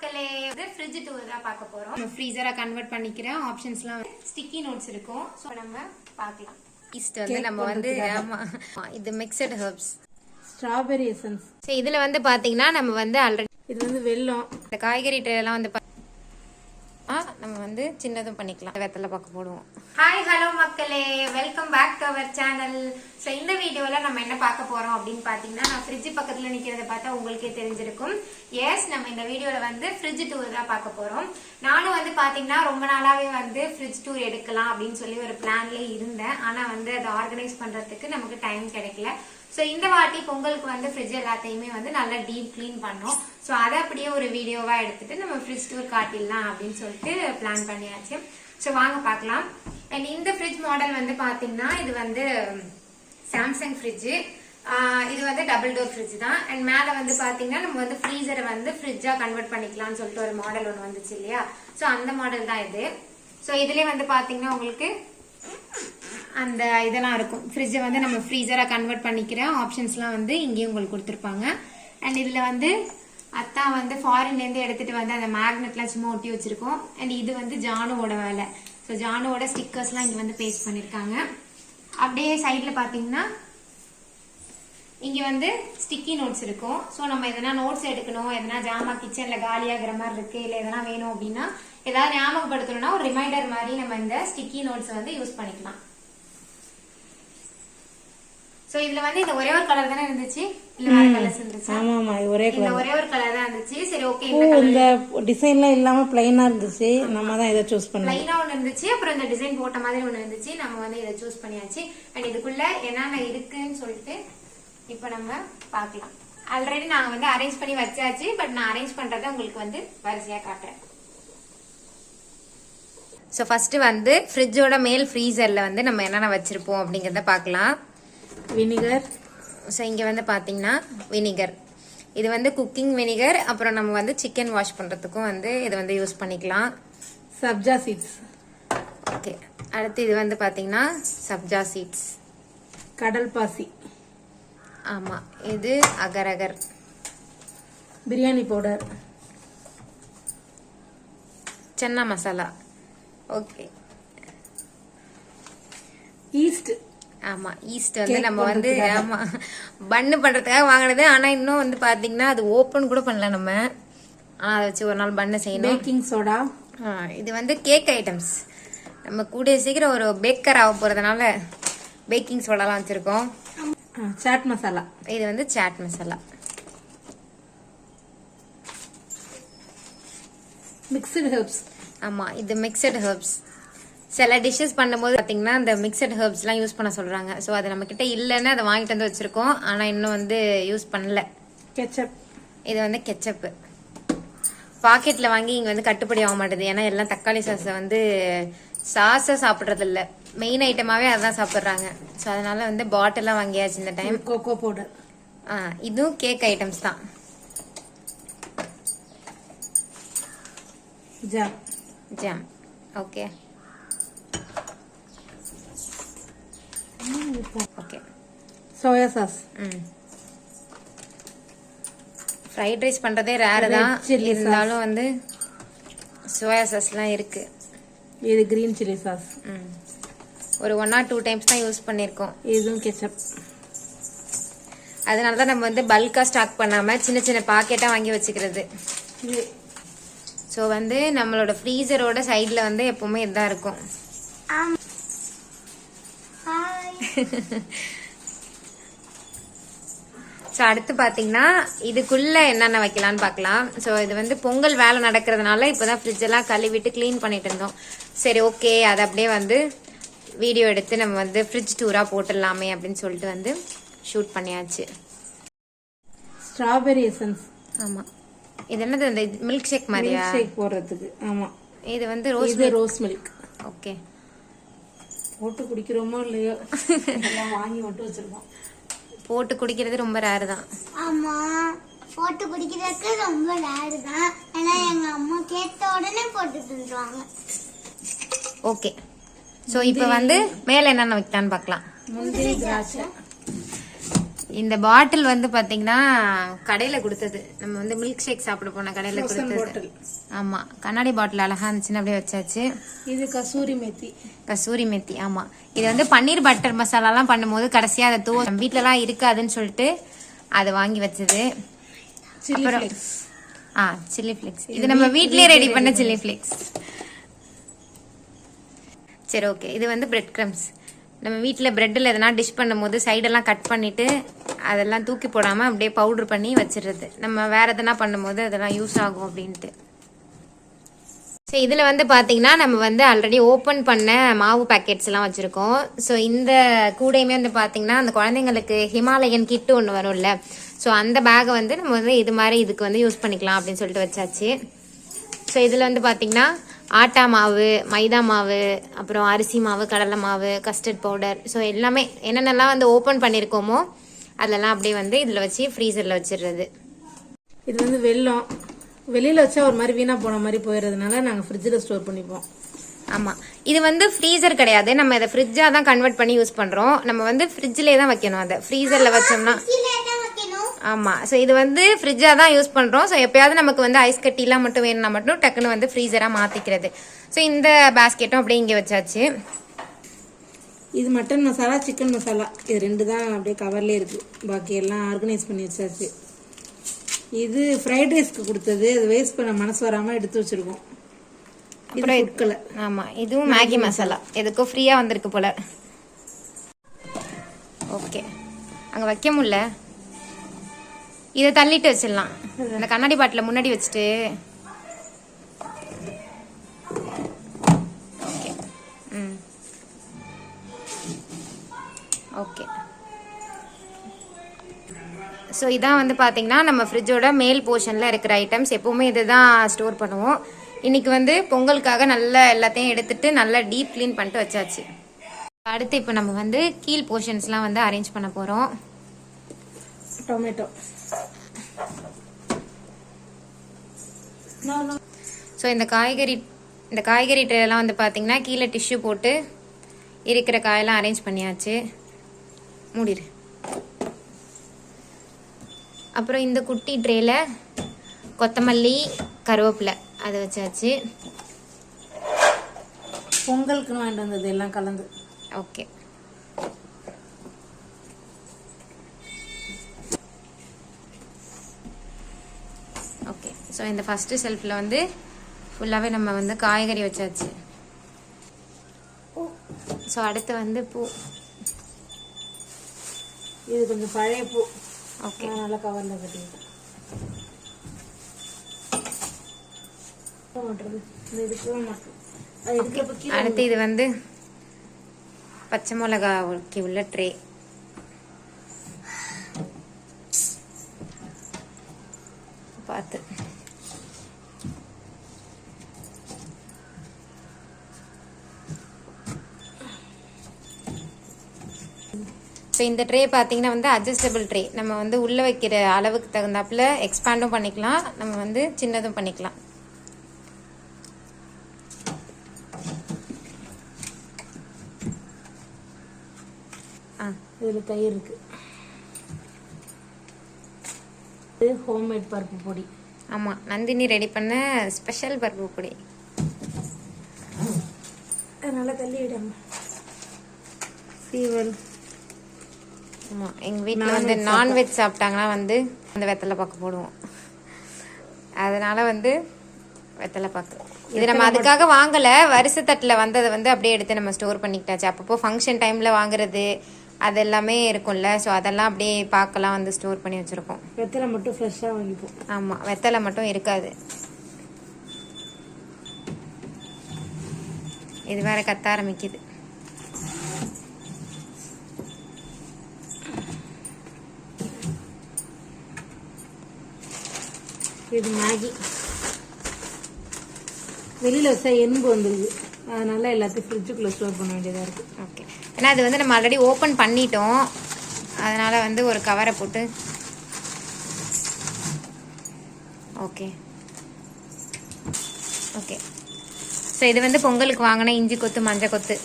மக்களே fridge tour தான் பார்க்க போறோம். ஃப்ரீசரா கன்வெர்ட் பண்ணிக்கிற ஆப்ஷன்ஸ்லாம் ஸ்டிக்கி நோட்ஸ் இருக்கும். சோ நம்ம பார்க்கலாம். ஈஸ்ட் வந்து நம்ம வந்து ஆமா இது mixed herbs strawberry essence. So இதுல வந்து பாத்தீங்கன்னா நம்ம வந்து ஆல்ரெடி இது வந்து வெல்லம். இந்த காய்கறி ட்ரே எல்லாம் வந்து நம்ம வந்து சின்னதும் பண்ணிக்கலாம். வெத்தலை பாக்க போடுவோம். ஹாய் ஹலோ மக்களே, welcome back to our channel. So இந்த வீடியோவில் நம்ம என்ன பார்க்க போறோம் அப்படின்னு பார்த்தீங்கன்னா, நான் ஃப்ரிட்ஜ் பக்கத்தில் நிற்கிறத பார்த்தா உங்களுக்கே தெரிஞ்சிருக்கும். எஸ், நம்ம இந்த வீடியோவில் வந்து ஃப்ரிட்ஜ் டூர் தான் பார்க்க போறோம். நானும் வந்து பார்த்தீங்கன்னா ரொம்ப நாளாவே வந்து ஃப்ரிட்ஜ் டூர் எடுக்கலாம் அப்படின்னு சொல்லி ஒரு பிளான்லேயே இருந்தேன். ஆனால் வந்து அதை ஆர்கனைஸ் பண்றதுக்கு நமக்கு டைம் கிடைக்கல. ஸோ இந்த வாட்டி பொங்கலுக்கு வந்து ஃப்ரிட்ஜ் எல்லாத்தையுமே வந்து நல்லா டீப் கிளீன் பண்ணோம். ஸோ அதை அப்படியே ஒரு வீடியோவா எடுத்துட்டு நம்ம ஃப்ரிட்ஜ் டூர் காட்டிடலாம் அப்படின்னு சொல்லிட்டு பிளான் பண்ணியாச்சு. ஸோ வாங்க பார்க்கலாம். அண்ட் இந்த ஃப்ரிட்ஜ் மாடல் வந்து பாத்தீங்கன்னா இது வந்து சாம்சங் ஃப்ரிட்ஜ். இது வந்து டபுள் டோர் ஃப்ரிட்ஜ் தான். அண்ட் மேல வந்து பாத்தீங்கன்னா நம்ம வந்து ஃப்ரீசரை வந்து ஃப்ரிட்ஜா கன்வெர்ட் பண்ணிக்கலாம்னு சொல்லிட்டு ஒரு மாடல் ஒன்று வந்துச்சு இல்லையா. ஸோ அந்த மாடல் தான் இது. ஸோ இதுலயே வந்து பாத்தீங்கன்னா உங்களுக்கு அந்த இதெல்லாம் இருக்கும். ஃப்ரிட்ஜை வந்து நம்ம ஃப்ரீசரா கன்வெர்ட் பண்ணிக்கிற ஆப்ஷன்ஸ்லாம் வந்து இங்கேயும் உங்களுக்கு கொடுத்துருப்பாங்க. அண்ட் இதுல வந்து அத்தா வந்து ஃபாரின்ல இருந்து எடுத்துட்டு வந்து அந்த மேக்னெட்லாம் சும்மா ஒட்டி வச்சிருக்கோம். அண்ட் இது வந்து ஜானுவோட வேலை. ஸோ ஜானுவோட ஸ்டிக்கர்ஸ்லாம் இங்க வந்து பேஸ்ட் பண்ணிருக்காங்க. அப்படியே சைட்ல பாத்தீங்கன்னா இங்க வந்து ஸ்டிக்கி நோட்ஸ் இருக்கும். ஸோ நம்ம எதனா நோட்ஸ் எடுக்கணும், எதனா ஜாமா கிச்சன்ல காலியாகிற மாதிரி இருக்கு, இல்ல எதனா வேணும் அப்படின்னா ஏதாவது ஞாபகப்படுத்தணும்னா ஒரு ரிமைண்டர் மாதிரி நம்ம இந்த ஸ்டிக்கி நோட்ஸ் வந்து யூஸ் பண்ணிக்கலாம். சோ இதுல வந்து இந்த ஒரே ஒரு கலர் தானே இருந்துச்சு, இல்ல வேற கலர்ஸ் இருந்துச்சு? ஆமா ஆமா, ஒரே ஒரு கலர் தான் இருந்துச்சு. சரி ஓகே, இந்த டிசைன்லாம் இல்லாம பிளைனா இருந்துச்சு. நம்ம தான் இத சூஸ் பண்ணோம். பிளைனா ஒன்னு இருந்துச்சு, அப்புறம் இந்த டிசைன் போட்ட மாதிரி ஒன்னு இருந்துச்சு. நம்ம வந்து இத சூஸ் பண்ணியாச்சு. அண்ட் இதுக்குள்ள என்னென்ன இருக்குன்னு சொல்லிட்டு இப்போ நம்ம பார்க்கலாம். ஆல்ரெடி நாங்க வந்து அரேஞ்ச் பண்ணி வச்சாச்சு. பட் நான் அரேஞ்ச் பண்றதை உங்களுக்கு வந்து வரிசையா காட்டுறேன். சோ ஃபர்ஸ்ட் வந்து ஃப்ரிட்ஜோட மேல் ஃப்ரீசர்ல வந்து நம்ம என்னென்ன வச்சிருப்போம் அப்படிங்கறத பார்க்கலாம். வினிகர். ஸோ இங்கே வந்து பார்த்தீங்கன்னா வினிகர், இது வந்து குக்கிங் வினிகர். அப்புறம் நம்ம வந்து சிக்கன் வாஷ் பண்ணுறதுக்கும் வந்து இதை வந்து யூஸ் பண்ணிக்கலாம். சப்ஜா சீட்ஸ். ஓகே, அடுத்து இது வந்து பார்த்தீங்கன்னா சப்ஜா சீட்ஸ், கடல் பாசி. ஆமாம், இது agar agar. Biryani powder, chana masala. Okay, yeast. ஆமா, ஈஸ்ட் வந்து நம்ம வந்து ஆமா பண்ணு பண்றதுக்காக வாங்கினது. ஆனா இன்னும் வந்து பாத்தீங்கன்னா அது ஓபன் கூட பண்ணல நம்ம. ஆனா அதை வச்சு ஒரு நாள் பண்ணு செய்யணும். Baking soda. இது வந்து கேக் ஐட்டம்ஸ். நம்ம கூடிய சீக்கிரம் ஒரு பேக்கர் ஆக போறதுனால பேக்கிங் சோடாலாம் வச்சிருக்கோம். சாட் மசாலா. இது வந்து சாட் மசாலா. Mixed herbs. ஆமா, இது மிக்ஸ்டு ஹெர்ப்ஸ். சில டிஷ்ஷஸ் பண்ணும்போது பாத்தீங்கன்னா இந்த மிக்சட் ஹெர்ப்ஸ் எல்லாம் யூஸ் பண்ண சொல்றாங்க. சோ அது நம்ம கிட்ட இல்லன்னு அதை வாங்கிட்டு வந்து வச்சிருக்கோம். ஆனா இன்னும் வந்து யூஸ் பண்ணல. கெச்சப். இது வந்து கெச்சப். பாக்கெட்ல வாங்கி இங்க வந்து கட்டுப்படி ஆக மாட்டேது. ஏன்னா எல்லாம் தக்காளி சாஸை வந்து சாஸை சாப்பிடுறது இல்ல, மெயின் ஐட்டமாவே அதான் சாப்பிடுறாங்க. சோ அதனால வந்து பாட்டிலா வாங்கியாச்சு இந்த டைம். Cocoa powder. இதுவும் கேக் ஐட்டம்ஸ் தான். Jam. Jam. Okay okay. Soya sauce. Fried rice பண்றதே ரேர் தான், இருந்தாலும் வந்து சோயா சாஸ்லாம் இருக்கு. இது கிரீன் சில்லி சாஸ். ஒரு 1 or 2 டைம்ஸ் தான் யூஸ் பண்ணிருக்கோம். இதுவும் கெச்சப். அதனால தான் நம்ம வந்து பல்கா ஸ்டாக் பண்ணாம சின்ன சின்ன பாக்கெட்டா வாங்கி வச்சுக்கிறது. ஸோ வந்து நம்மளோட ஃப்ரீசரோட சைட்ல வந்து எப்பவுமே இதுதான் இருக்கும். ஸோ அடுத்து பார்த்தீங்கன்னா இதுக்குள்ள என்னென்ன வைக்கலான்னு பார்க்கலாம். ஸோ இது வந்து பொங்கல் வேலை நடக்கிறதுனால இப்போதான் ஃப்ரிட்ஜ் எல்லாம் கழுவிட்டு க்ளீன் பண்ணிட்டு இருந்தோம். சரி ஓகே, அதை அப்படியே வந்து வீடியோ எடுத்து நம்ம வந்து ஃப்ரிட்ஜ் டூரா போட்டுடலாமே அப்படின்னு சொல்லிட்டு வந்து ஷூட் பண்ணியாச்சு. Strawberry essence. ஆமா, இது என்னது இந்த மில்க் ஷேக் மாதிரியா? ஷேக் போடுறதுக்கு. ஆமா, இது வந்து ரோஸ் மில்க். ஓகே, போட்டு குடிக்கிறோமோ இல்லையோ எல்லாம் வாங்கி மட்டும் வச்சிருக்கோம். போட்டு குடிக்கிறது ரொம்ப ரேர் தான். ஆமா, போட்டு குடிக்கிறதுக்கு ரொம்ப ரேர் தான். ஆனா எங்க அம்மா கேட்ட உடனே போட்டு தந்துருவாங்க. ஓகே, சோ இப்போ வந்து மேல என்னென்ன வைக்கலான்னு பார்க்கலாம். முந்திரி திராட்சை. இந்த பாட்டில் வந்து பாத்தீங்கன்னா கடையில கொடுத்தது. நம்ம வந்து மில்க் ஷேக் சாப்பிட போன கடையில கொடுத்தது. ஆமா, கண்ணாடி பாட்டில் அழகா இருந்துச்சுன்னு அப்படியே வச்சாச்சு. இது கசூரி மேத்தி. கசூரி மெத்தி. ஆமா, இது வந்து பன்னீர் பட்டர் மசாலா எல்லாம் பண்ணும்போது கடைசியா அதை வீட்டுல எல்லாம் இருக்காதுன்னு சொல்லிட்டு அதை வாங்கி வச்சது. அப்புறம் சில்லி ஃபிளேக்ஸ். இது நம்ம வீட்லயே ரெடி பண்ண சில்லி ஃபிளேக்ஸ். சரி, ஓகே. இது வந்து பிரெட் கிரம்ஸ். நம்ம வீட்டில் பிரெட்டில் எதனா டிஷ் பண்ணும்போது சைடெல்லாம் கட் பண்ணிட்டு அதெல்லாம் தூக்கி போடாமல் அப்படியே பவுடர் பண்ணி வச்சிடுறது. நம்ம வேற எதனா பண்ணும்போது அதெல்லாம் யூஸ் ஆகும் அப்படின்ட்டு. ஸோ இதில் வந்து பார்த்தீங்கன்னா நம்ம வந்து ஆல்ரெடி ஓப்பன் பண்ண மாவு பேக்கெட்ஸ் எல்லாம் வச்சுருக்கோம். ஸோ இந்த கூடையுமே வந்து பார்த்தீங்கன்னா அந்த குழந்தைங்களுக்கு ஹிமாலயன் கிட்டு ஒன்று வரும்ல, ஸோ அந்த பேக்கை வந்து நம்ம வந்து இது மாதிரி இதுக்கு வந்து யூஸ் பண்ணிக்கலாம் அப்படின்னு சொல்லிட்டு வச்சாச்சு. ஸோ இதில் வந்து பார்த்தீங்கன்னா ஆட்டா மாவு, மைதா மாவு, அப்புறம் அரிசி மாவு, கடலை மாவு, கஸ்டர்ட் பவுடர், ஸோ எல்லாமே என்னென்னலாம் வந்து ஓப்பன் பண்ணியிருக்கோமோ அதெல்லாம் அப்படியே வந்து இதில் வச்சு ஃப்ரீசரில் வச்சிடுறது. இது வந்து வெல்லம் வெளியில வச்சா ஒரு மாதிரி வீணா போன மாதிரி போயிடுறதுனால நாங்கள் ஃப்ரிட்ஜில் ஸ்டோர் பண்ணிப்போம். ஆமாம், இது வந்து ஃப்ரீசர் கிடையாது, நம்ம இதை ஃப்ரிட்ஜாக தான் கன்வெர்ட் பண்ணி யூஸ் பண்ணுறோம். நம்ம வந்து ஃப்ரிட்ஜ்லேயே தான் வைக்கணும். அதை ஃப்ரீசரில் வச்சோம்னா ஆமாம். ஸோ இது வந்து ஃப்ரிட்ஜாக தான் யூஸ் பண்ணுறோம். ஸோ எப்பயாவது நமக்கு வந்து ஐஸ் கட்டிலாம் மட்டும் வேணும்னா மட்டும் டக்குன்னு வந்து ஃப்ரீசராக மாற்றிக்கிறது. ஸோ இந்த பேஸ்கெட்டும் அப்படியே இங்கே வச்சாச்சு. இது மட்டன் மசாலா, சிக்கன் மசாலா, இது 2 தான் அப்படியே கவர்லேயே இருக்குது. பாக்கி எல்லாம் ஆர்கனைஸ் பண்ணி வச்சாச்சு. இது ஃப்ரைட் ரைஸ்க்கு கொடுத்தது, அது வேஸ்ட் பண்ண மனசு வராமல் எடுத்து வச்சுருக்கோம். அப்புறம் ஆமாம், இதுவும் மேகி மசாலா எதுக்கும் ஃப்ரீயாக வந்திருக்கு போல். ஓகே, அங்கே வைக்க முடியல, இதை தள்ளிட்டு வச்சிடலாம். இந்த கண்ணாடி பாட்டில முன்னாடி வச்சுட்டு. ஓகே. ஓகே. ஸோ இதான் வந்து பார்த்தீங்கன்னா நம்ம ஃப்ரிட்ஜோட மேல் போர்ஷனில் இருக்கிற ஐட்டம்ஸ். எப்போவுமே இதை தான் ஸ்டோர் பண்ணுவோம். இன்னைக்கு வந்து பொங்கலுக்காக நல்லா எல்லாத்தையும் எடுத்துட்டு நல்லா டீப் க்ளீன் பண்ணிட்டு வச்சாச்சு. அடுத்து இப்போ நம்ம வந்து கீழ் போர்ஷன்ஸ்லாம் வந்து அரேஞ்ச் பண்ண போகிறோம். டொமேட்டோ. ஸோ இந்த காய்கறி ட்ரேலாம் வந்து பார்த்தீங்கன்னா கீழே டிஷ்யூ போட்டு இருக்கிற காயெல்லாம் அரேஞ்ச் பண்ணியாச்சு. மூடிடு. அப்புறம் இந்த குட்டி ட்ரேல கொத்தமல்லி, கருவேப்பிலை அதை வச்சாச்சு. பொங்கலுக்குன்னு வாங்கிட்டு வந்தது எல்லாம் கலந்து. ஓகே. ஓகே. ஸோ இந்த ஃபஸ்ட்டு செல்ஃபில் வந்து ஃபுல்லாகவே நம்ம வந்து காய்கறி வச்சாச்சு. ஸோ அடுத்து வந்து பூ. இது கொஞ்சம் பழைய பூ. ஓகே. நல்லா கவரில் கட்டிக்கிட்டேன். அடுத்து இது வந்து பச்சை மிளகாய்க்கு உள்ள ட்ரே. பார்த்து ஸோ இந்த ட்ரே பார்த்தீங்கன்னா வந்து அட்ஜஸ்டபிள் ட்ரே. நம்ம வந்து உள்ளே வைக்கிற அளவுக்கு தகுந்தாப்புல எக்ஸ்பேண்டும் பண்ணிக்கலாம், நம்ம வந்து சின்னதும் பண்ணிக்கலாம். இதில் தயிர் இருக்கு. இது ஹோம்மேட் பருப்பு பொடி. ஆமாம், நந்தினி ரெடி பண்ண ஸ்பெஷல் பருப்பு பொடி. நல்லா தள்ளி விடாம ஃபீவர். ஆமாம், எங்கள் வீட்டில் வந்து நான்வெஜ் சாப்பிட்டாங்கன்னா வந்து அந்த வெத்தலை பாக்கு போடுவோம். அதனால வந்து வெத்தலை பாக்கு இது நம்ம அதுக்காக வாங்கலை, வருஷத்தட்டில் வந்ததை வந்து அப்படியே எடுத்து நம்ம ஸ்டோர் பண்ணிக்கிட்டாச்சு. அப்பப்போ ஃபங்க்ஷன் டைமில் வாங்குறது அது எல்லாமே இருக்கும்ல, ஸோ அதெல்லாம் அப்படியே பார்க்கலாம் வந்து ஸ்டோர் பண்ணி வச்சுருக்கோம். வெத்தலை மட்டும் ஃப்ரெஷ்ஷாக வாங்கிப்போம். ஆமாம், வெத்தலை மட்டும் இருக்காது. இது வேற கத்த ஆரம்பிக்குது. இது மேகி. வெளியில் வச்சா எறும்பு வந்துடுது, அதனால எல்லாத்தையும் ஃப்ரிட்ஜுக்குள்ளே ஸ்டோர் பண்ண வேண்டியதாக இருக்குது. ஓகே, ஏன்னா அது வந்து நம்ம ஆல்ரெடி ஓப்பன் பண்ணிட்டோம், அதனால வந்து ஒரு கவரை போட்டு. ஓகே. ஓகே. ஸோ இது வந்து பொங்கலுக்கு வாங்கின இஞ்சி கொத்து, மஞ்சள் கொத்து.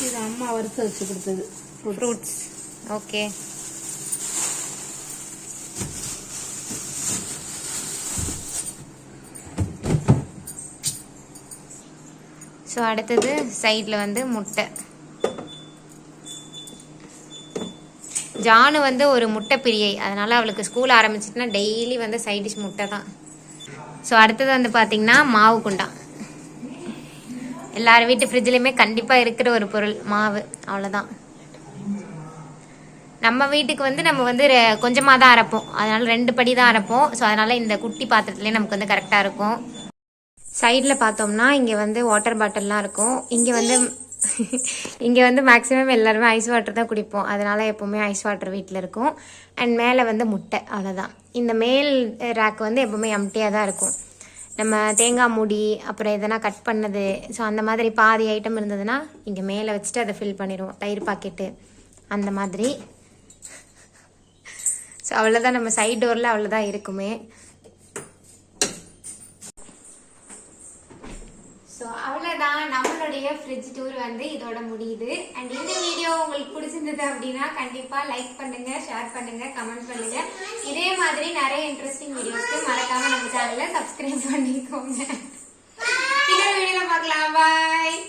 இது அம்மா வறுத்து வச்சு கொடுத்தது ஃப்ரூட்ஸ். ஓகே. ஸோ அடுத்தது சைடில் வந்து முட்டை. ஜானு வந்து ஒரு முட்டை பிரியை, அதனால் அவளுக்கு ஸ்கூல் ஆரம்பிச்சிட்டுனா டெய்லி வந்து சைட் டிஷ் முட்டை தான். ஸோ அடுத்தது வந்து பார்த்திங்கன்னா மாவு குண்டா. எல்லார் வீட்டு ஃப்ரிட்ஜ்லேயுமே கண்டிப்பாக இருக்கிற ஒரு பொருள் மாவு, அவ்வளோதான். நம்ம வீட்டுக்கு வந்து நம்ம வந்து கொஞ்சமாக தான் அரைப்போம், அதனால் 2 படி தான் அரைப்போம். ஸோ அதனால் இந்த குட்டி பாத்திரத்துலேயே நமக்கு வந்து கரெக்டாக இருக்கும். சைடில் பார்த்தோம்னா இங்கே வந்து வாட்டர் பாட்டில்லாம் இருக்கும். இங்கே வந்து மேக்ஸிமம் எல்லாருமே ஐஸ் வாட்டர் தான் குடிப்போம், அதனால் எப்போவுமே ஐஸ் வாட்டர் வீட்டில் இருக்கும். அண்ட் மேலே வந்து முட்டை, அவ்வளோதான். இந்த மேல் ரேக் வந்து எப்போவுமே எம்டியாக தான் இருக்கும். நம்ம தேங்காய் மூடி அப்புறம் எதனா கட் பண்ணது, ஸோ அந்த மாதிரி பாதி ஐட்டம் இருந்ததுன்னா இங்கே மேலே வச்சுட்டு அதை ஃபில் பண்ணிடுவோம். தயிர் பாக்கெட்டு அந்த மாதிரி. ஸோ அவ்வளோதான், நம்ம சைட் டோரில் அவ்வளோதான் இருக்குமே. ஸோ அவ்வளோதான், நம்மளுடைய ஃப்ரிட்ஜ் டூர் வந்து இதோட முடியுது. அண்ட் இந்த வீடியோ உங்களுக்கு பிடிச்சிருந்தது அப்படின்னா கண்டிப்பாக லைக் பண்ணுங்க, ஷேர் பண்ணுங்க, கமெண்ட் பண்ணுங்க. இதே மாதிரி நிறைய இன்ட்ரெஸ்டிங் வீடியோஸ்க்கு மறக்காம நம்ம சேனலை சப்ஸ்கிரைப் பண்ணிக்கோங்க. இன்னொரு வீடியோவில் பார்க்கலாம். பாய்.